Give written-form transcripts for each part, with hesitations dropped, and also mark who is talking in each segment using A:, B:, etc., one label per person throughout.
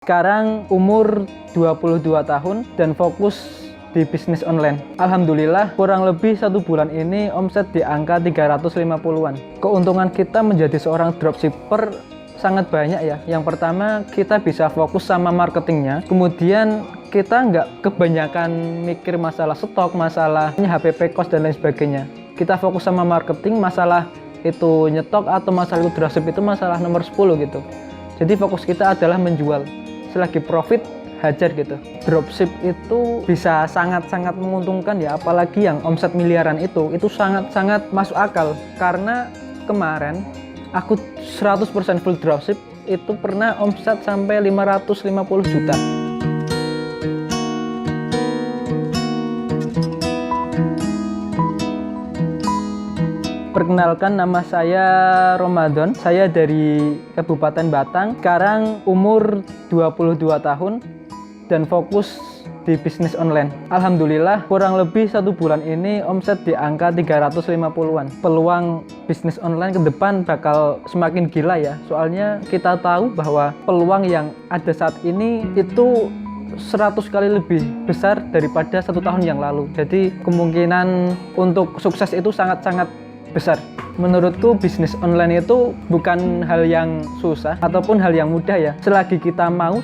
A: Sekarang umur 22 tahun dan fokus di bisnis online. Alhamdulillah kurang lebih 1 bulan ini omset di angka 350-an. Keuntungan kita menjadi seorang dropshipper sangat banyak ya. Yang pertama, kita bisa fokus sama marketingnya. Kemudian kita nggak kebanyakan mikir masalah stok, masalah HPP cost dan lain sebagainya. Kita fokus sama marketing, masalah itu nyetok atau masalah itu dropship itu masalah nomor 10 gitu. Jadi fokus kita adalah menjual. Selagi profit, hajar gitu. Dropship itu bisa sangat-sangat menguntungkan ya, apalagi yang omset miliaran itu sangat-sangat masuk akal. Karena kemarin aku 100% full dropship itu pernah omset sampai 550 juta. Perkenalkan, nama saya Ramadan, saya dari Kabupaten Batang. Sekarang umur 22 tahun dan fokus di bisnis online. Alhamdulillah kurang lebih 1 bulan ini omset di angka 350-an. Peluang bisnis online ke depan bakal semakin gila ya. Soalnya kita tahu bahwa peluang yang ada saat ini itu 100 kali lebih besar daripada 1 tahun yang lalu. Jadi kemungkinan untuk sukses itu sangat-sangat besar. Menurutku bisnis online itu bukan hal yang susah ataupun hal yang mudah ya. Selagi kita mau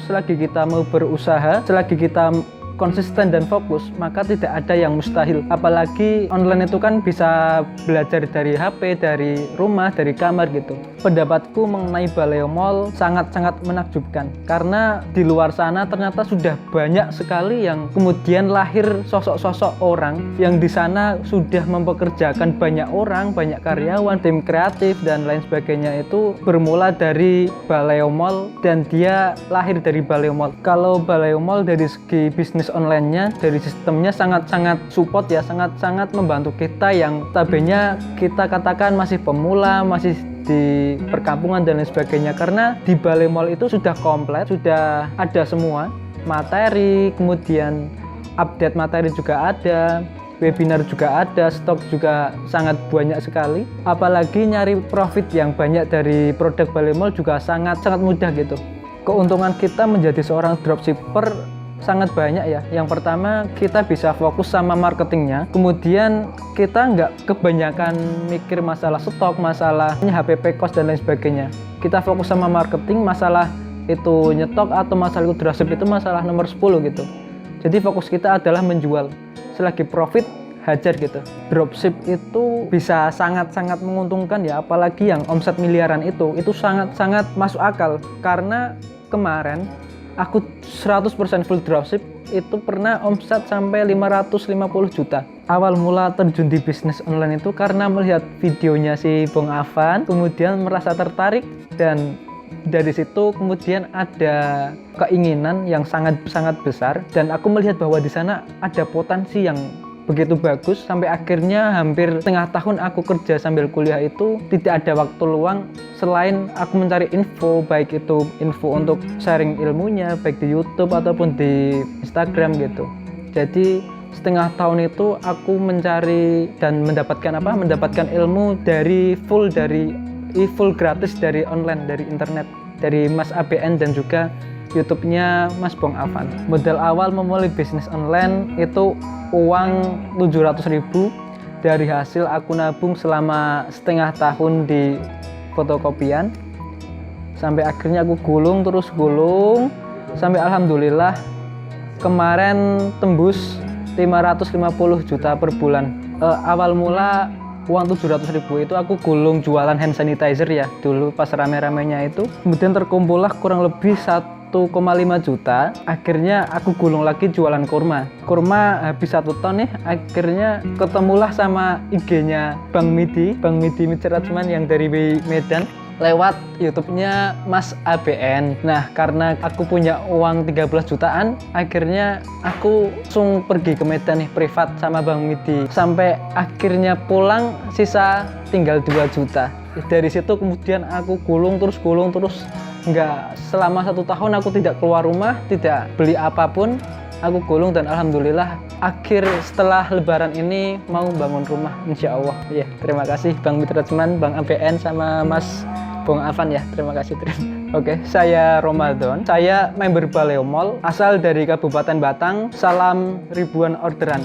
A: berusaha, selagi kita konsisten dan fokus, maka tidak ada yang mustahil. Apalagi online itu kan bisa belajar dari HP, dari rumah, dari kamar gitu. Pendapatku mengenai Baleo Mall sangat-sangat menakjubkan, karena di luar sana ternyata sudah banyak sekali yang kemudian lahir sosok-sosok orang yang di sana sudah mempekerjakan banyak orang, banyak karyawan, tim kreatif dan lain sebagainya. Itu bermula dari Baleo Mall dan dia lahir dari Baleo Mall. Kalau Baleo Mall dari segi bisnis online-nya, dari sistemnya sangat-sangat support ya, sangat-sangat membantu kita yang tabenya kita katakan masih pemula, masih di perkampungan dan lain sebagainya. Karena di Baleo Mall itu sudah komplit, sudah ada semua materi, kemudian update materi juga ada, webinar juga ada, stok juga sangat banyak sekali. Apalagi nyari profit yang banyak dari produk Baleo Mall juga sangat-sangat mudah gitu. Keuntungan kita menjadi seorang dropshipper sangat banyak ya. Yang pertama, kita bisa fokus sama marketingnya. Kemudian kita nggak kebanyakan mikir masalah stok, masalah HPP cost dan lain sebagainya. Kita fokus sama marketing, masalah itu nyetok atau masalah itu dropship itu masalah nomor 10 gitu. Jadi fokus kita adalah menjual. Selagi profit, hajar gitu. Dropship itu bisa sangat-sangat menguntungkan ya, apalagi yang omset miliaran itu sangat-sangat masuk akal. Karena kemarin aku 100% full dropship itu pernah omset sampai 550 juta. Awal mula terjun di bisnis online itu karena melihat videonya si Bung Afan, kemudian merasa tertarik, dan dari situ kemudian ada keinginan yang sangat besar, dan aku melihat bahwa di sana ada potensi yang begitu bagus. Sampai akhirnya hampir setengah tahun aku kerja sambil kuliah itu tidak ada waktu luang selain aku mencari info, baik itu info untuk sharing ilmunya baik di YouTube ataupun di Instagram gitu. Jadi setengah tahun itu aku mencari dan mendapatkan ilmu dari full gratis dari online, dari internet, dari Mas ABN dan juga YouTube-nya Mas Bong Afan. Modal awal memulai bisnis online itu uang 700.000 dari hasil aku nabung selama setengah tahun di fotokopian. Sampai akhirnya aku gulung sampai alhamdulillah kemarin tembus 550 juta per bulan. Awal mula uang 700.000 itu aku gulung jualan hand sanitizer ya dulu pas rame-ramenya itu. Kemudian terkumpullah kurang lebih 1,5 juta. Akhirnya aku gulung lagi jualan kurma habis 1 ton nih. Akhirnya ketemulah sama IG-nya Bang Midi Micrajman yang dari Medan lewat YouTube-nya Mas ABN. Nah, karena aku punya uang 13 jutaan, akhirnya aku langsung pergi ke Medan nih privat sama Bang Midi. Sampai akhirnya pulang sisa tinggal 2 juta. Dari situ kemudian aku gulung terus. Enggak, selama 1 tahun aku tidak keluar rumah, tidak beli apapun, aku gulung dan alhamdulillah akhir setelah lebaran ini mau bangun rumah insya Allah. Ya, terima kasih Bang Mitrajman, Bang ABN sama Mas Bung Afan ya. Terima kasih. Oke, saya Ramadan. Saya member Baleo Mall, asal dari Kabupaten Batang. Salam ribuan orderan.